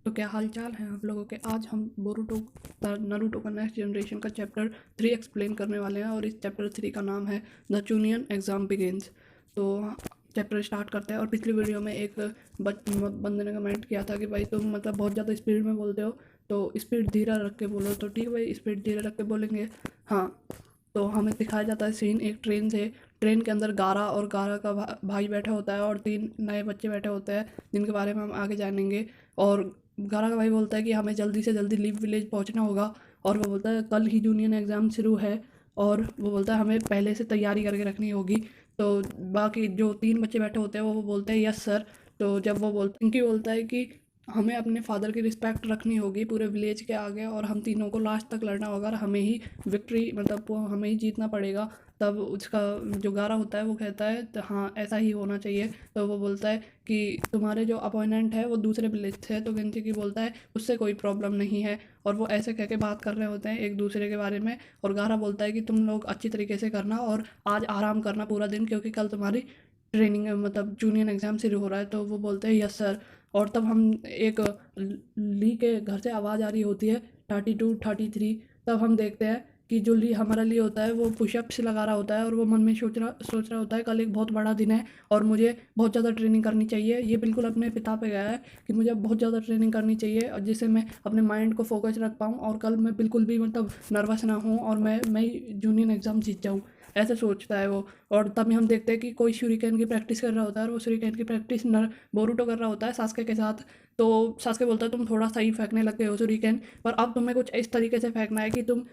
तो क्या हाल चाल है आप लोगों के। आज हम बोरुटो नारुतो का नेक्स्ट जनरेशन का चैप्टर 3 एक्सप्लेन करने वाले हैं और इस चैप्टर 3 का नाम है द चूनियन एग्ज़ाम बिगिंस। तो चैप्टर स्टार्ट करते हैं। और पिछली वीडियो में एक बंदे ने कमेंट किया था कि भाई तुम मतलब बहुत ज़्यादा स्पीड में बोलते हो, तो स्पीड धीरा रख के बोलो। तो ठीक है भाई, स्पीड धीरे रख के बोलेंगे। हाँ, तो हमें दिखाया जाता है सीन एक ट्रेन से। ट्रेन के अंदर गारा और गारा का भाई बैठा होता है और 3 नए बच्चे बैठे होते हैं जिनके बारे में हम आगे जानेंगे। और गारा का भाई बोलता है कि हमें जल्दी से जल्दी लीव विलेज पहुंचना होगा। और वो बोलता है कल ही यूनियन एग्ज़ाम शुरू है और वो बोलता है हमें पहले से तैयारी करके रखनी होगी। तो बाकी जो 3 बच्चे बैठे होते हैं वो बोलते हैं यस सर। तो जब वो पिंकी बोलता है कि हमें अपने फादर की रिस्पेक्ट रखनी होगी पूरे विलेज के आगे और हम तीनों को लास्ट तक लड़ना होगा और हमें ही विक्ट्री मतलब वो हमें ही जीतना पड़ेगा। तब उसका जो गारा होता है वो कहता है तो हाँ ऐसा ही होना चाहिए। तो वो बोलता है कि तुम्हारे जो अपोनेंट है वो दूसरे विलेज से है। तो गिनती की बोलता है उससे कोई प्रॉब्लम नहीं है। और वो ऐसे कह के बात कर रहे होते हैं एक दूसरे के बारे में। और गारा बोलता है कि तुम लोग अच्छी तरीके से करना और आज आराम करना पूरा दिन, क्योंकि कल तुम्हारी ट्रेनिंग मतलब जूनियर एग्ज़ाम शुरू हो रहा है। तो वो बोलते हैं यस सर। और तब हम एक ली के घर से आवाज़ आ रही होती है 32 33। तब हम देखते हैं कि जो ली हमारा ली होता है वो पुशअप्स लगा रहा होता है और वो मन में सोच रहा होता है कल एक बहुत बड़ा दिन है और मुझे बहुत ज़्यादा ट्रेनिंग करनी चाहिए। ये बिल्कुल अपने पिता पे गया है कि मुझे बहुत ज़्यादा ट्रेनिंग करनी चाहिए और जिससे मैं अपने माइंड को फोकस रख पाऊँ और कल मैं बिल्कुल भी मतलब नर्वस ना हूँ और मैं जूनियर एग्ज़ाम जीत जाऊँ, ऐसे सोचता है वो। और तब हम देखते हैं कि कोई शूरिकेन की प्रैक्टिस कर रहा होता है और वो शूरिकेन की प्रैक्टिस बोरुटो कर रहा होता है सास्के के साथ। तो सास्के बोलता है तुम थोड़ा सही फेंकने लग गए हो शूरिकेन, पर अब तुम्हें कुछ इस तरीके से फेंकना है कि तुम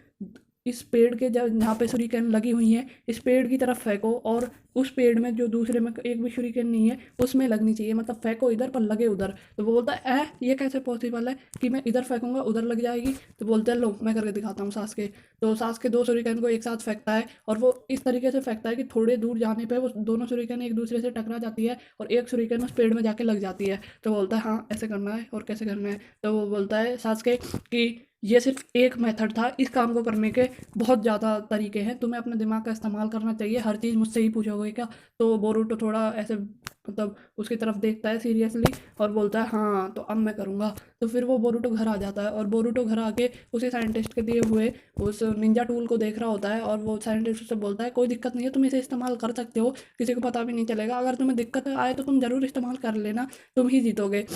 इस पेड़ के जहाँ पे शूरिकेन लगी हुई है इस पेड़ की तरफ फेंको और उस पेड़ में जो दूसरे में एक भी शूरिकेन नहीं है उसमें लगनी चाहिए, मतलब फेंको इधर पर लगे उधर। तो वो बोलता है ये कैसे पॉसिबल है कि मैं इधर फेंकूंगा उधर लग जाएगी। तो बोलते हैं लो मैं करके दिखाता हूँ सास्के। तो सास्के 2 शूरिकेन को एक साथ फेंकता है और वो इस तरीके से फेंकता है कि थोड़े दूर जाने पर वो दोनों शूरिकेन एक दूसरे से टकरा जाती है और एक शूरिकेन उस पेड़ में जाके लग जाती है। तो बोलता है हाँ ऐसे करना है और कैसे करना है। तो वो बोलता है सास्के कि ये सिर्फ एक मेथड था, इस काम को करने के बहुत ज़्यादा तरीके हैं, तुम्हें अपने दिमाग का इस्तेमाल करना चाहिए, हर चीज़ मुझसे ही पूछोगे क्या। तो बोरुतो थोड़ा ऐसे मतलब उसकी तरफ देखता है सीरियसली और बोलता है हाँ तो अब मैं करूँगा। तो फिर वो बोरुतो घर आ जाता है और बोरुतो घर आके उसी साइंटिस्ट के दिए हुए उस निंजा टूल को देख रहा होता है और वो साइंटिस्ट उससे बोलता है कोई दिक्कत नहीं है, तुम इसे इस्तेमाल कर सकते हो, किसी को पता भी नहीं चलेगा, अगर तुम्हें दिक्कत आए तो तुम ज़रूर इस्तेमाल कर लेना, तुम ही जीतोगे।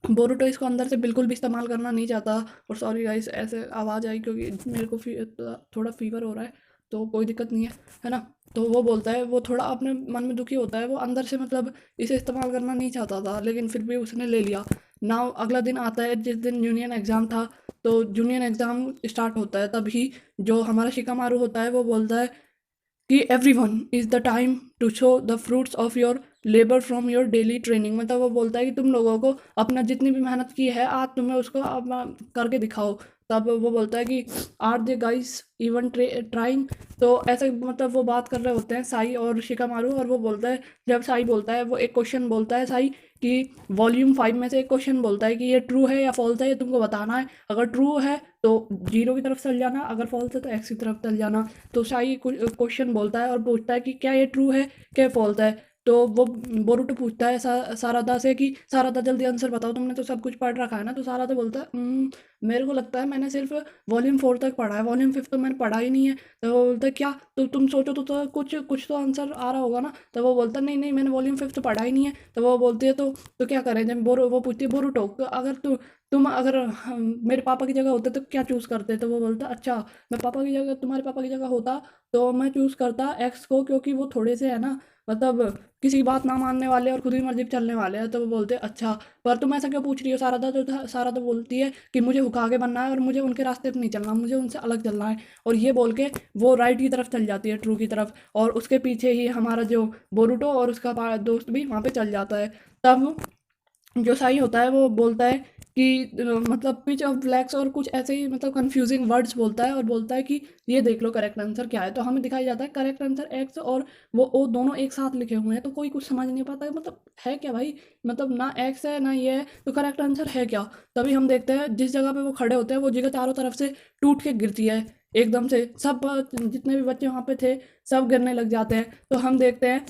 बोरुटो इसको अंदर से बिल्कुल भी इस्तेमाल करना नहीं चाहता। और सॉरी गाइस ऐसे आवाज़ आई क्योंकि मेरे को थोड़ा फीवर हो रहा है, तो कोई दिक्कत नहीं है ना। तो वो बोलता है वो थोड़ा अपने मन में दुखी होता है, वो अंदर से मतलब इसे इस्तेमाल करना नहीं चाहता था लेकिन फिर भी उसने ले लिया। नाउ अगला दिन आता है जिस दिन यूनियन एग्ज़ाम था। तो जूनियर एग्ज़ाम स्टार्ट होता है तभी जो हमारा शिकामारू होता है वो बोलता है कि everyone is the time to show the fruits of your labour from your daily training. मतलब वो बोलता है कि तुम लोगों को अपना जितनी भी मेहनत की है आज तुम्हें उसको करके दिखाओ। तब वो बोलता है कि are they guys even trying. तो ऐसे मतलब वो बात कर रहे होते हैं साई और शिकामारू और वो बोलता है जब साई बोलता है वो एक क्वेश्चन बोलता है साई कि वॉल्यूम 5 में से एक क्वेश्चन बोलता है कि ये ट्रू है या फॉल्स है, ये तुमको बताना है, अगर ट्रू है तो 0 की तरफ चल जाना, अगर फॉल्स है तो x की तरफ चल जाना। तो शाही क्वेश्चन बोलता है और पूछता है कि क्या ये ट्रू है क्या फॉल्स है। तो वो बोरुतो पूछता है सारदा से कि सारदा जल्दी आंसर बताओ, तुमने तो सब कुछ पढ़ रखा है ना। तो सारदा बोलता है मेरे को लगता है मैंने सिर्फ वॉल्यूम 4 तक पढ़ा है, वॉल्यूम 5 तो मैंने पढ़ा ही नहीं है। तो वो बोलता है क्या, तो तुम सोचो तो कुछ कुछ तो आंसर आ रहा होगा ना। तो वो बोलता है नहीं नहीं मैंने वॉल्यूम 5 तो पढ़ा ही नहीं है। तो वो बोलती है तो क्या करें। जब वो पूछती है बोरुतो अगर तुम अगर मेरे पापा की जगह होते तो क्या चूज़ करते। तो वो बोलता अच्छा मैं पापा की जगह तुम्हारे पापा की जगह होता तो मैं चूज़ करता एक्स को, क्योंकि वो थोड़े से है ना मतलब किसी की बात ना मानने वाले और खुद ही मर्जी पे चलने वाले हैं। तो वो बोलते हैं अच्छा पर तुम ऐसा क्यों पूछ रही हो सारदा। तो सारदा बोलती है कि मुझे हुकागे बनना है और मुझे उनके रास्ते पे नहीं चलना, मुझे उनसे अलग चलना है। और ये बोल के वो राइट की तरफ चल जाती है, ट्रू की तरफ, और उसके पीछे ही हमारा जो बोरुटो और उसका दोस्त भी वहाँ पे चल जाता है। तब जो साई होता है वो बोलता है कि मतलब पिच ऑफ ब्लैक्स और कुछ ऐसे ही मतलब कंफ्यूजिंग वर्ड्स बोलता है और बोलता है कि ये देख लो करेक्ट आंसर क्या है। तो हमें दिखाई जाता है करेक्ट आंसर एक्स और वो ओ दोनों एक साथ लिखे हुए हैं। तो कोई कुछ समझ नहीं पाता है मतलब है क्या भाई, मतलब ना एक्स है ना ये है तो करेक्ट आंसर है क्या। तभी हम देखते हैं जिस जगह पे वो खड़े होते हैं वो जगह चारों तरफ से टूट के गिरती है एकदम से, सब जितने भी बच्चे वहाँ पे थे सब गिरने लग जाते हैं। तो हम देखते हैं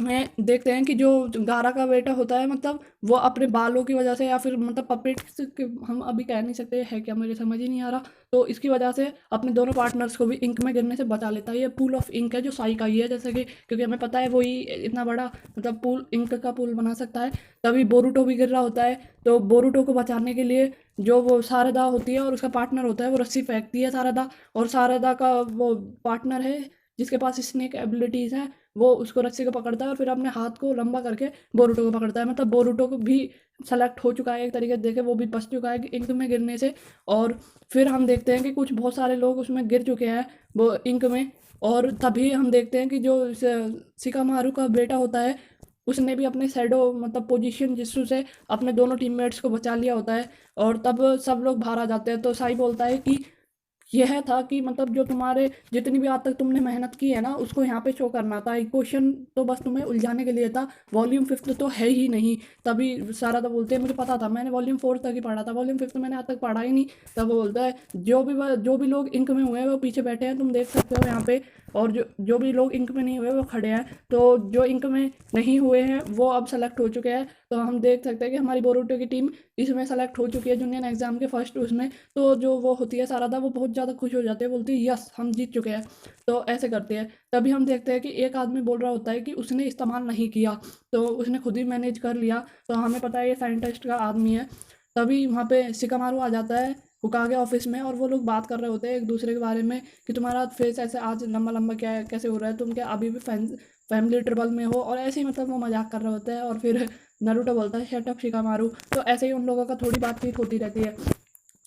में देखते हैं कि जो गारा का बेटा होता है मतलब वो अपने बालों की वजह से या फिर मतलब पपेट्स के हम अभी कह नहीं सकते है क्या, मुझे समझ ही नहीं आ रहा। तो इसकी वजह से अपने दोनों पार्टनर्स को भी इंक में गिरने से बचा लेता है। ये पूल ऑफ इंक है जो साई का ही है, जैसे कि क्योंकि हमें पता है वही इतना बड़ा मतलब पूल इंक का पूल बना सकता है। तभी बोरूटो भी गिर रहा होता है। तो बोरूटो को बचाने के लिए जो वो सारदा होती है और उसका पार्टनर होता है वो रस्सी फेंकती है सारदा, और सारदा का वो पार्टनर है जिसके पास स्नेक एबिलिटीज़ हैं, वो उसको रस्सी को पकड़ता है और फिर अपने हाथ को लंबा करके बोरूटो को पकड़ता है। मतलब बोरूटो को भी सेलेक्ट हो चुका है एक तरीके से देखे, वो भी बच चुका है इंक में गिरने से। और फिर हम देखते हैं कि कुछ बहुत सारे लोग उसमें गिर चुके हैं वो इंक में। और तभी हम देखते हैं कि जो शिकामारू का बेटा होता है उसने भी अपने शैडो मतलब पोजीशन जिसू से अपने दोनों टीममेट्स को बचा लिया होता है। और तब सब लोग बाहर आ जाते हैं। तो साई बोलता है कि यह था कि मतलब जो तुम्हारे जितनी भी आज तक तुमने मेहनत की है ना उसको यहाँ पे शो करना था, एक क्वेश्चन तो बस तुम्हें उलझाने के लिए था, वॉल्यूम 5 तो है ही नहीं। तभी सारा तो बोलते हैं मुझे पता था, मैंने वॉल्यूम 4 तक ही पढ़ा था, वॉल्यूम 5 मैंने आज तक पढ़ा ही नहीं। तब वो बोलता है जो भी लोग इंक में हुए हैं वो पीछे बैठे हैं, तुम देख सकते हो यहाँ पे। और जो भी लोग इंक में नहीं हुए वो खड़े हैं। तो जो इंक में नहीं हुए हैं वो अब सेलेक्ट हो चुके हैं। तो हम देख सकते हैं कि हमारी बोरूटो की टीम इसमें सेलेक्ट हो चुकी है जूनियर एग्जाम के फर्स्ट उसमें। तो जो वो होती है सारदा वो बहुत ज़्यादा खुश हो जाती है, बोलती है यस हम जीत चुके हैं। तो ऐसे करते हैं। तभी हम देखते हैं कि एक आदमी बोल रहा होता है कि उसने इस्तेमाल नहीं किया, तो उसने खुद ही मैनेज कर लिया। तो हमें पता है ये साइंटिस्ट का आदमी है। तभी वहाँ पे शिकामारू आ जाता है हुकागे ऑफिस में, और वो लोग बात कर रहे होते हैं एक दूसरे के बारे में कि तुम्हारा फेस ऐसे आज लंबा लंबा क्या है, कैसे हो रहा है, तुम क्या अभी भी फैमिली ट्रबल में हो, और ऐसे ही मतलब वो मजाक कर रहे होते हैं। और फिर नारुतो बोलता है शट अप शिकामारू। तो ऐसे ही उन लोगों का थोड़ी बातचीत होती रहती है।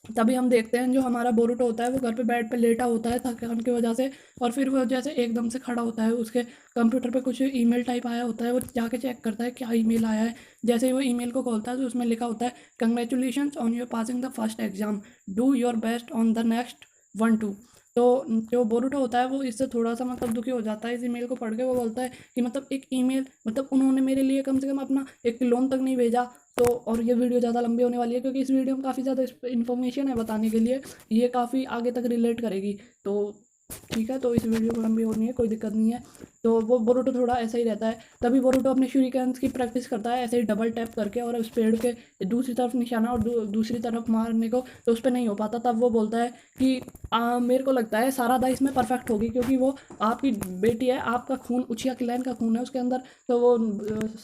तभी हम देखते हैं जो हमारा बोरूटो होता है वो घर पे बेड पे लेटा होता है थकान की वजह से। और फिर वो जैसे एकदम से खड़ा होता है, उसके कंप्यूटर पे कुछ ईमेल टाइप आया होता है, वो जाके चेक करता है क्या ईमेल आया है। जैसे ही वो ईमेल को खोलता है तो उसमें लिखा होता है congratulations on your passing the first exam, do your best on the next 1-2। तो जो बोरूटो होता है वो इससे थोड़ा सा मतलब दुखी हो जाता है इस ईमेल को पढ़ के। वो बोलता है कि मतलब एक ईमेल मतलब उन्होंने मेरे लिए कम से कम अपना एक लोन तक नहीं भेजा। तो और ये वीडियो ज़्यादा लंबी होने वाली है क्योंकि इस वीडियो में काफ़ी ज़्यादा इन्फॉर्मेशन है बताने के लिए, ये काफ़ी आगे तक रिलेट करेगी। तो ठीक है, तो इस वीडियो को लंबी होनी है, कोई दिक्कत नहीं है। तो वो बोरूटो थोड़ा ऐसा ही रहता है। तभी बोरूटो अपने शूरिकेन्स की प्रैक्टिस करता है ऐसे ही डबल टैप करके, और उस पेड़ के दूसरी तरफ निशाना और दूसरी तरफ मारने को, तो उस पर नहीं हो पाता। तब वो बोलता है कि मेरे को लगता है सारादा इसमें परफेक्ट होगी क्योंकि वो आपकी बेटी है, आपका खून उचिया क्लैन का खून है उसके अंदर। तो वो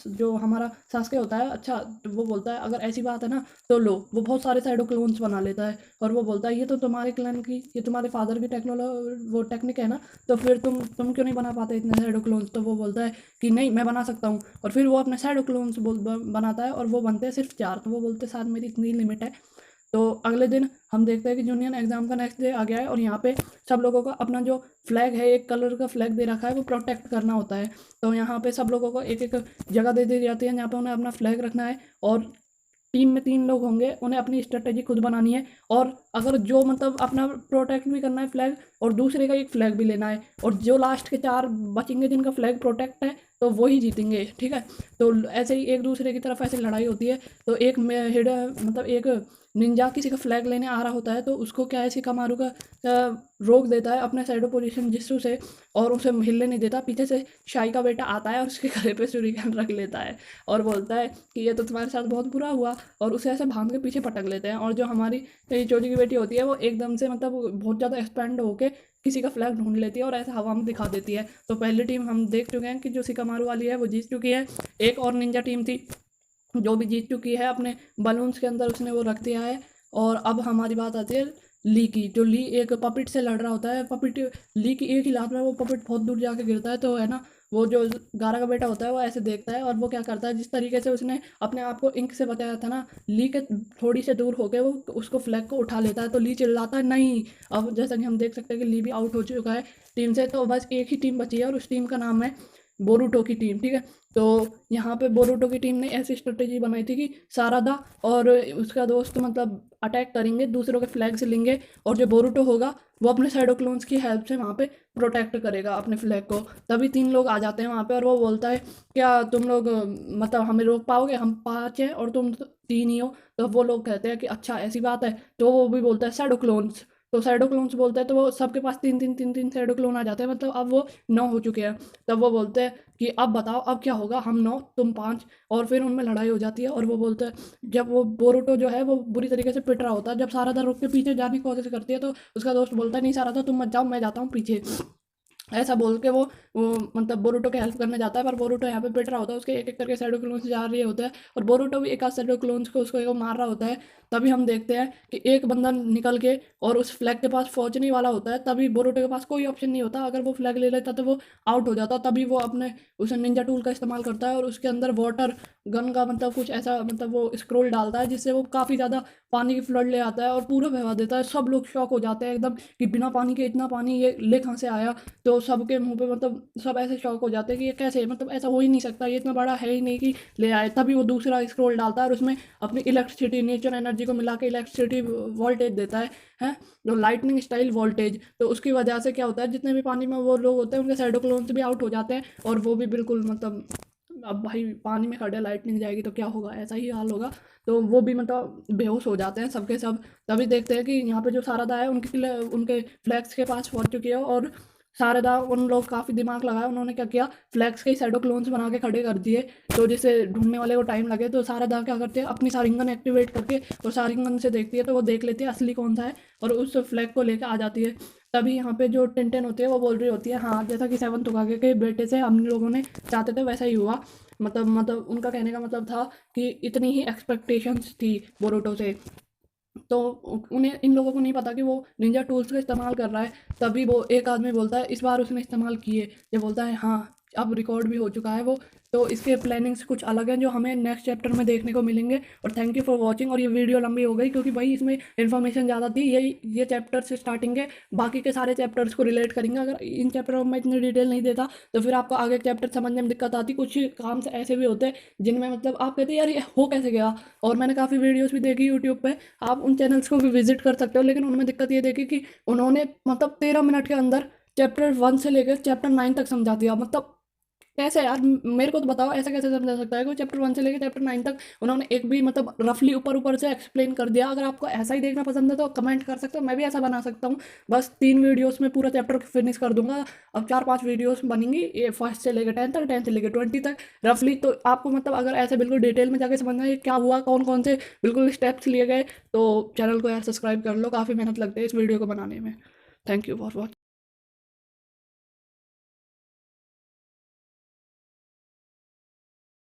जो हमारा सासके होता है, अच्छा तो वो बोलता है अगर ऐसी बात है ना तो लो, वो बहुत सारे साइडो क्लोन्स बना लेता है। और वो बोलता है ये तो तुम्हारे क्लैन की, ये तुम्हारे फादर की वो टेक्निक है ना, तो फिर तुम क्यों नहीं बना पाते इतने साइडो क्लोन्स। तो वो बोलता है कि नहीं मैं बना सकता हूँ। और फिर वो अपने साइडो क्लोन्स बनाता है और वो बनते हैं सिर्फ 4। तो वो बोलते हैं साथ मेरी इतनी लिमिट है। तो अगले दिन हम देखते हैं कि जूनियर एग्जाम का नेक्स्ट डे आ गया है, और यहाँ पे सब लोगों का अपना जो फ्लैग है, एक कलर का फ्लैग दे रखा है, वो प्रोटेक्ट करना होता है। तो यहाँ पे सब लोगों को एक एक जगह दे दी जाती है जहाँ पे उन्हें अपना फ्लैग रखना है। और टीम में 3 लोग होंगे, उन्हें अपनी स्ट्रेटेजी खुद बनानी है। और अगर जो मतलब अपना प्रोटेक्ट भी करना है फ्लैग, और दूसरे का एक फ्लैग भी लेना है, और जो लास्ट के 4 बचेंगे जिनका फ्लैग प्रोटेक्ट है तो वो ही जीतेंगे, ठीक है। तो ऐसे ही एक दूसरे की तरफ ऐसे लड़ाई होती है। तो एक मतलब एक निंजा किसी का फ्लैग लेने आ रहा होता है, तो उसको क्या है शिकामारू का रोक देता है अपने साइडो पोजीशन जिसू से, और उसे हिलने नहीं देता। पीछे से शाई का बेटा आता है और उसके गले पे शूरिकेन रख लेता है और बोलता है कि ये तो तुम्हारे साथ बहुत बुरा हुआ, और उसे ऐसे भांग के पीछे पटक लेते हैं। और जो हमारी चोटी की बेटी होती है वो एकदम से मतलब बहुत ज़्यादा एक्सपेंड होके किसी का फ्लैग ढूंढ लेती है और ऐसे हवा में दिखा देती है। तो पहली टीम हम देख चुके हैं कि जो शिकामारू वाली है वो जीत चुकी है। एक और निंजा टीम थी जो भी जीत चुकी है, अपने बलून्स के अंदर उसने वो रख दिया है। और अब हमारी बात आती है ली की। जो ली एक पपिट से लड़ रहा होता है, पपिट ली की एक ही लात में वो पपिट बहुत दूर जाके गिरता है। तो है ना, वो जो गारा का बेटा होता है वो ऐसे देखता है और वो क्या करता है, जिस तरीके से उसने अपने आप को इंक से बचाया था ना, ली के थोड़ी से दूर होकर वो उसको फ्लैग को उठा लेता है। तो ली चिल्लाता है नहीं। अब जैसा कि हम देख सकते हैं कि ली भी आउट हो चुका है टीम से, तो बस एक ही टीम बची है और उस टीम का नाम है बोरूटो की टीम, ठीक है। तो यहाँ पे बोरूटो की टीम ने ऐसी स्ट्रेटेजी बनाई थी कि सारादा और उसका दोस्त मतलब अटैक करेंगे, दूसरों के फ्लैग से लेंगे, और जो बोरूटो होगा वो अपने शैडो क्लोन्स की हेल्प से वहाँ पे प्रोटेक्ट करेगा अपने फ्लैग को। तभी 3 लोग आ जाते हैं वहाँ पे और वो बोलता है क्या तुम लोग मतलब हमें रोक पाओगे, हम 5 हैं और तुम 3 ही हो। तो वो लोग कहते हैं कि अच्छा ऐसी बात है। तो वो भी बोलता है शैडो क्लोन्स, तो शैडो क्लोन्स बोलते हैं, तो वो सबके पास तीन शैडो क्लोन आ जाते हैं, मतलब अब वो 9 हो चुके हैं। तब वो बोलते हैं कि अब बताओ अब क्या होगा, हम 9 तुम 5, और फिर उनमें लड़ाई हो जाती है। और वो बोलते हैं, जब वो बोरुतो जो है वो बुरी तरीके से पिट रहा होता है, जब सारादा रुक के पीछे जाने की कोशिश करती है, तो उसका दोस्त बोलता है नहीं सारादा तुम मत जाओ, मैं जाता हूँ पीछे। ऐसा बोल के वो मतलब बोरुटो की हेल्प करने जाता है, पर बोरुटो यहाँ पे पिट रहा होता है, उसके एक एक करके शैडो क्लोन्स जा रहे होते हैं, और बोरुटो भी एक आध शैडो क्लोन्स को उसको एक मार रहा होता है। तभी हम देखते हैं कि एक बंदा निकल के और उस फ्लैग के पास पहुंचने वाला होता है। तभी बोरुटो के पास कोई ऑप्शन नहीं होता, अगर वो फ्लैग ले लेता तो वो आउट हो जाता। तभी वो अपने उस निंजा टूल का इस्तेमाल करता है और उसके अंदर वाटर गन का मतलब कुछ ऐसा मतलब वो स्क्रोल डालता है, जिससे वो काफ़ी ज़्यादा पानी की फ्लड ले आता है और पूरा बहवा देता है। सब लोग शॉक हो जाते हैं एकदम कि बिना पानी के इतना पानी ये ले कहाँ से आया। तो सबके मुंह पे मतलब सब ऐसे शॉक हो जाते हैं कि ये कैसे, मतलब ऐसा हो ही नहीं सकता, ये इतना बड़ा है ही नहीं कि ले आए। तभी वो दूसरा स्क्रोल डालता है और उसमें अपनी इलेक्ट्रिसिटी नेचर एनर्जी को मिला के इलेक्ट्रिसिटी वोल्टेज देता है जो लाइटनिंग स्टाइल वोल्टेज। तो उसकी वजह से क्या होता है, जितने भी पानी में वो लोग होते हैं उनके शैडो क्लोन्स भी आउट हो जाते हैं, और वो भी बिल्कुल मतलब अब भाई पानी में खड़े लाइटनिंग जाएगी तो क्या होगा, ऐसा ही हाल होगा। तो वो भी मतलब बेहोश हो जाते हैं सबके सब। तभी देखते हैं कि यहाँ पे जो सारदा है उनके फ्लैग्स के पास पहुंच चुकी है, और शारदा उन लोग काफ़ी दिमाग लगाया, उन्होंने क्या किया, फ्लैग्स के शैडो क्लोन्स बना के खड़े कर दिए, तो जिससे ढूंढने वाले को टाइम लगे। तो शारदा क्या करते हैं, अपनी सारिंगन एक्टिवेट करके और सारिंगन से देखती है, तो वो देख लेती है असली कौन सा है और उस फ्लैग को लेकर आ जाती है। तभी यहाँ पे जो टेंटेन होती है वो बोल रही होती है, हाँ जैसा कि सेवन तुकागे के बेटे से हम लोगों ने चाहते थे वैसा ही हुआ। मतलब उनका कहने का मतलब था कि इतनी ही एक्सपेक्टेशंस थी बोरुटो से, तो उन्हें इन लोगों को नहीं पता कि वो निंजा टूल्स का इस्तेमाल कर रहा है। तभी वो एक आदमी बोलता है इस बार उसने इस्तेमाल किए, ये बोलता है हाँ अब रिकॉर्ड भी हो चुका है वो। तो इसके प्लानिंग्स कुछ अलग हैं जो हमें नेक्स्ट चैप्टर में देखने को मिलेंगे। और थैंक यू फॉर वॉचिंग। और ये वीडियो लंबी हो गई क्योंकि भाई इसमें इन्फॉर्मेशन ज़्यादा थी, ये चैप्टर से स्टार्टिंग है, बाकी के सारे चैप्टर्स को रिलेट करेंगे। अगर इन चैप्टरों में इतनी डिटेल नहीं देता तो फिर आपको आगे चैप्टर समझने में दिक्कत आती। कुछ काम से ऐसे भी होते हैं जिनमें मतलब आप कहते हैं यार ये हो कैसे गया। और मैंने काफ़ी वीडियोज़ भी देखी यूट्यूब पर, आप उन चैनल्स को भी विजिट कर सकते हो, लेकिन उनमें दिक्कत ये देखी कि उन्होंने मतलब 13 मिनट के अंदर चैप्टर 1 से लेकर चैप्टर 9 तक समझा दिया। मतलब कैसे यार, मेरे को तो बताओ ऐसा कैसे समझा सकता है कि चैप्टर 1 से लेकर चैप्टर 9 तक उन्होंने एक भी मतलब रफली ऊपर ऊपर से एक्सप्लेन कर दिया। अगर आपको ऐसा ही देखना पसंद है तो कमेंट कर सकते हो, मैं भी ऐसा बना सकता हूँ। बस 3 वीडियोस में पूरा चैप्टर फिनिश कर दूंगा। अब 4-5 वीडियोस बनेंगी, ये फर्स्ट से लेकर 10 तक, 10 से लेकर 20 तक रफली। तो आपको मतलब अगर ऐसे बिल्कुल डिटेल में जाके समझना है क्या हुआ, कौन कौन से बिल्कुल स्टेप्स लिए गए, तो चैनल को यार सब्सक्राइब कर लो, काफ़ी मेहनत लगती है इस वीडियो को बनाने में। Thank you for watching.